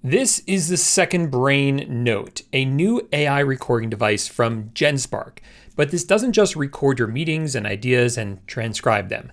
This is the SecondBrain Note, a new AI recording device from Genspark. But this doesn't just record your meetings and ideas and transcribe them.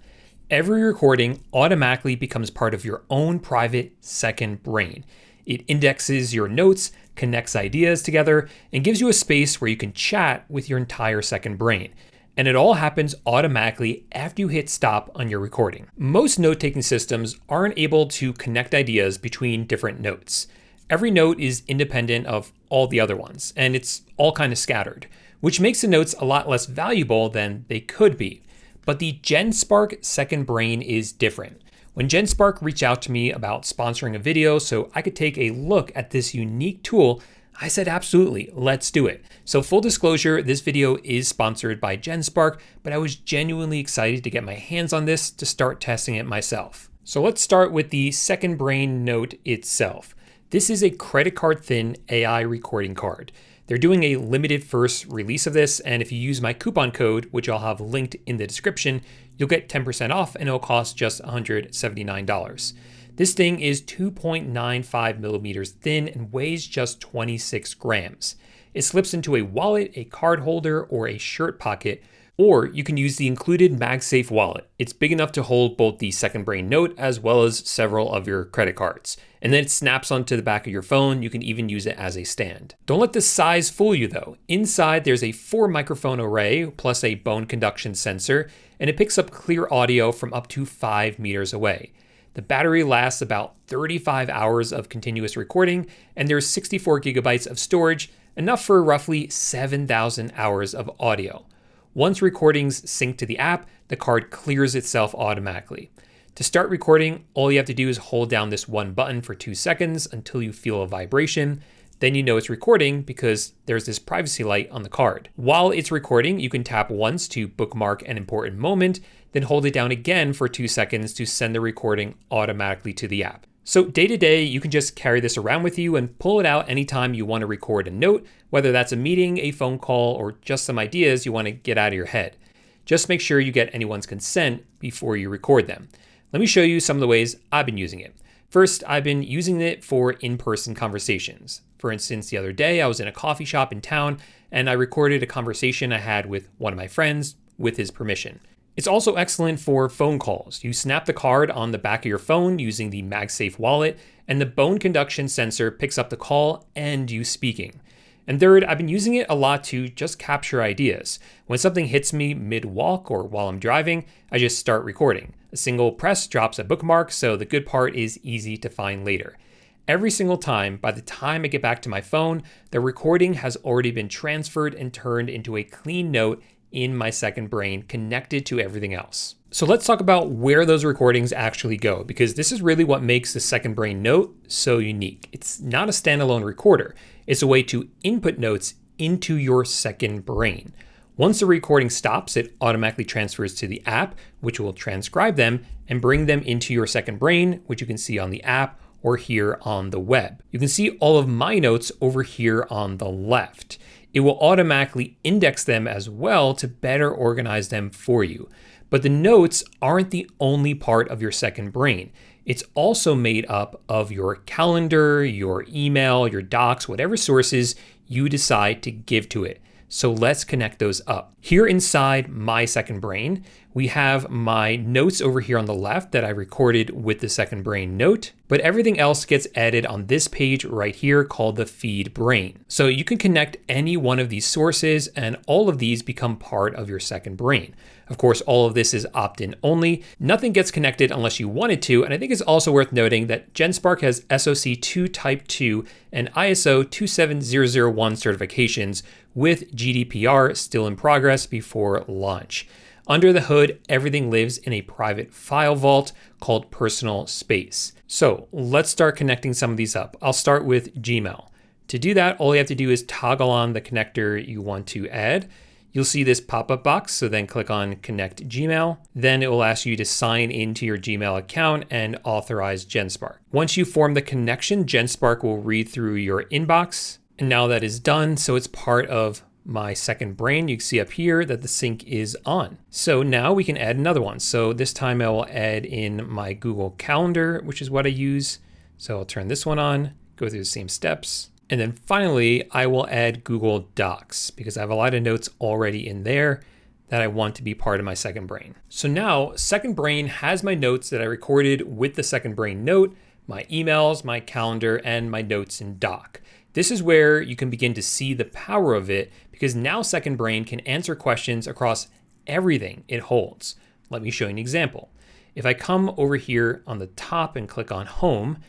Every recording automatically becomes part of your own private second brain. It indexes your notes, connects ideas together, and gives you a space where you can chat with your entire second brain. And it all happens automatically after you hit stop on your recording. Most note-taking systems aren't able to connect ideas between different notes. Every note is independent of all the other ones, and it's all kind of scattered, which makes the notes a lot less valuable than they could be. But the Genspark SecondBrain is different. When Genspark reached out to me about sponsoring a video so I could take a look at this unique tool, I said absolutely, let's do it. So full disclosure, this video is sponsored by Genspark, but I was genuinely excited to get my hands on this to start testing it myself. So let's start with the SecondBrain Note itself. This is a credit card thin AI recording card. They're doing a limited first release of this, and if you use my coupon code, which I'll have linked in the description, you'll get 10% off and it'll cost just $179. This thing is 2.95 millimeters thin and weighs just 26 grams. It slips into a wallet, a card holder, or a shirt pocket, or you can use the included MagSafe wallet. It's big enough to hold both the SecondBrain Note as well as several of your credit cards. And then it snaps onto the back of your phone. You can even use it as a stand. Don't let the size fool you though. Inside there's a 4 microphone array plus a bone conduction sensor, and it picks up clear audio from up to 5 meters away. The battery lasts about 35 hours of continuous recording, and there's 64 gigabytes of storage, enough for roughly 7,000 hours of audio. Once recordings sync to the app, the card clears itself automatically. To start recording, all you have to do is hold down this one button for 2 seconds until you feel a vibration. Then you know it's recording because there's this privacy light on the card. While it's recording, you can tap once to bookmark an important moment, then hold it down again for 2 seconds to send the recording automatically to the app. So day to day, you can just carry this around with you and pull it out anytime you want to record a note, whether that's a meeting, a phone call, or just some ideas you want to get out of your head. Just make sure you get anyone's consent before you record them. Let me show you some of the ways I've been using it. First, I've been using it for in-person conversations. For instance, the other day I was in a coffee shop in town and I recorded a conversation I had with one of my friends with his permission. It's also excellent for phone calls. You snap the card on the back of your phone using the MagSafe wallet, and the bone conduction sensor picks up the call and you speaking. And third, I've been using it a lot to just capture ideas. When something hits me mid-walk or while I'm driving, I just start recording. A single press drops a bookmark, so the good part is easy to find later. Every single time, by the time I get back to my phone, the recording has already been transferred and turned into a clean note in my second brain connected to everything else. So let's talk about where those recordings actually go, because this is really what makes the SecondBrain Note so unique. It's not a standalone recorder. It's a way to input notes into your second brain. Once the recording stops, it automatically transfers to the app, which will transcribe them and bring them into your second brain, which you can see on the app or here on the web. You can see all of my notes over here on the left. It will automatically index them as well to better organize them for you. But the notes aren't the only part of your second brain. It's also made up of your calendar, your email, your docs, whatever sources you decide to give to it. So let's connect those up. Here inside my second brain, we have my notes over here on the left that I recorded with the SecondBrain Note, but everything else gets added on this page right here called the feed brain. So you can connect any one of these sources and all of these become part of your second brain. Of course, all of this is opt-in only. Nothing gets connected unless you wanted to, and I think it's also worth noting that Genspark has SOC 2 Type 2 and ISO 27001 certifications with GDPR still in progress before launch. Under the hood, everything lives in a private file vault called personal space. So let's start connecting some of these up. I'll start with Gmail. To do that, all you have to do is toggle on the connector you want to add. You'll see this pop-up box, so then click on Connect Gmail. Then it will ask you to sign into your Gmail account and authorize Genspark. Once you form the connection, Genspark will read through your inbox. And now that is done, so it's part of my second brain. You can see up here that the sync is on. So now we can add another one. So this time I will add in my Google Calendar, which is what I use. So I'll turn this one on, go through the same steps. And then finally, I will add Google Docs because I have a lot of notes already in there that I want to be part of my SecondBrain. So now SecondBrain has my notes that I recorded with the SecondBrain Note, my emails, my calendar, and my notes in Doc. This is where you can begin to see the power of it because now SecondBrain can answer questions across everything it holds. Let me show you an example. If I come over here on the top and click on Home,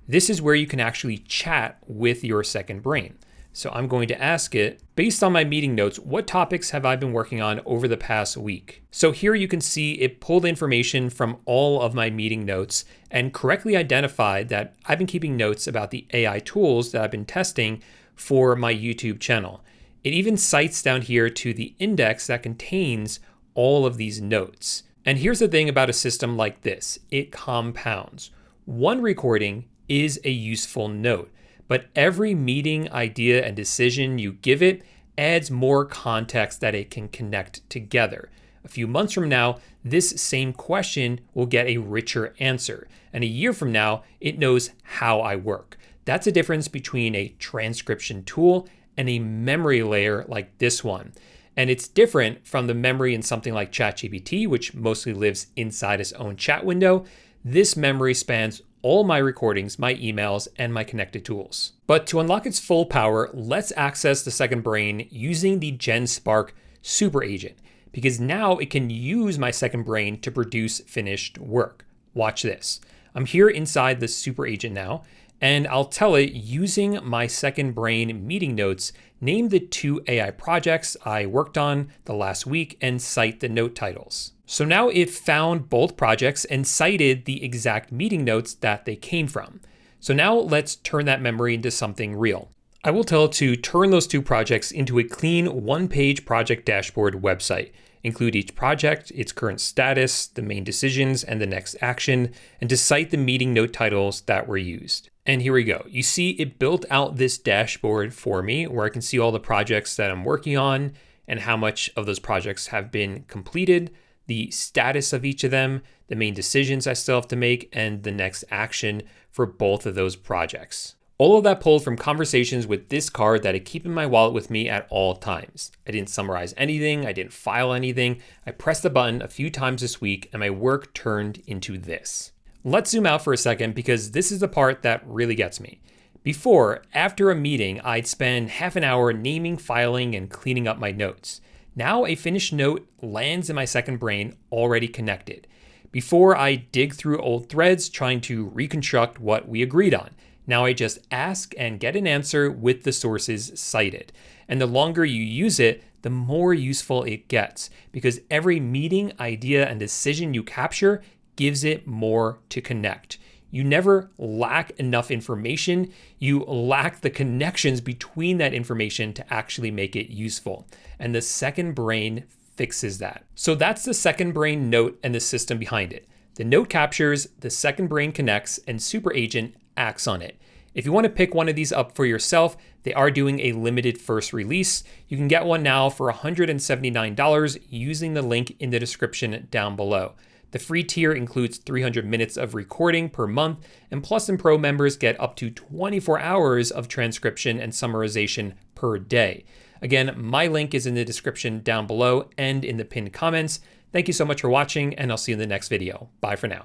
this is where you can actually chat with your SecondBrain. So I'm going to ask it, based on my meeting notes, what topics have I been working on over the past week? So here you can see it pulled information from all of my meeting notes and correctly identified that I've been keeping notes about the AI tools that I've been testing for my YouTube channel. It even cites down here to the index that contains all of these notes. And here's the thing about a system like this, it compounds. One recording is a useful note, but every meeting, idea, and decision you give it adds more context that it can connect together. A few months from now, this same question will get a richer answer. And a year from now, it knows how I work. That's a difference between a transcription tool and a memory layer like this one. And it's different from the memory in something like ChatGPT, which mostly lives inside its own chat window. This memory spans all my recordings, my emails, and my connected tools. But to unlock its full power, let's access the SecondBrain using the Genspark super agent, because now it can use my SecondBrain to produce finished work. Watch this. I'm here inside the super agent now, and I'll tell it using my SecondBrain meeting notes, name the 2 AI projects I worked on the last week and cite the note titles. So now it found both projects and cited the exact meeting notes that they came from. So now let's turn that memory into something real. I will tell it to turn those 2 projects into a clean 1-page project dashboard website. Include each project, its current status, the main decisions, and the next action, and to cite the meeting note titles that were used. And here we go. You see it built out this dashboard for me where I can see all the projects that I'm working on and how much of those projects have been completed, the status of each of them, the main decisions I still have to make, and the next action for both of those projects. All of that pulled from conversations with this card that I keep in my wallet with me at all times. I didn't summarize anything, I didn't file anything. I pressed the button a few times this week and my work turned into this. Let's zoom out for a second because this is the part that really gets me. Before, after a meeting, I'd spend half an hour naming, filing, and cleaning up my notes. Now a finished note lands in my SecondBrain already connected. Before, I dig through old threads trying to reconstruct what we agreed on. Now I just ask and get an answer with the sources cited. And the longer you use it, the more useful it gets because every meeting, idea, and decision you capture gives it more to connect. You never lack enough information. You lack the connections between that information to actually make it useful. And the SecondBrain fixes that. So that's the SecondBrain Note and the system behind it. The note captures, the SecondBrain connects, and Super Agent acts on it. If you want to pick one of these up for yourself, they are doing a limited first release. You can get one now for $179 using the link in the description down below. The free tier includes 300 minutes of recording per month, and Plus and Pro members get up to 24 hours of transcription and summarization per day. Again, my link is in the description down below and in the pinned comments. Thank you so much for watching, and I'll see you in the next video. Bye for now.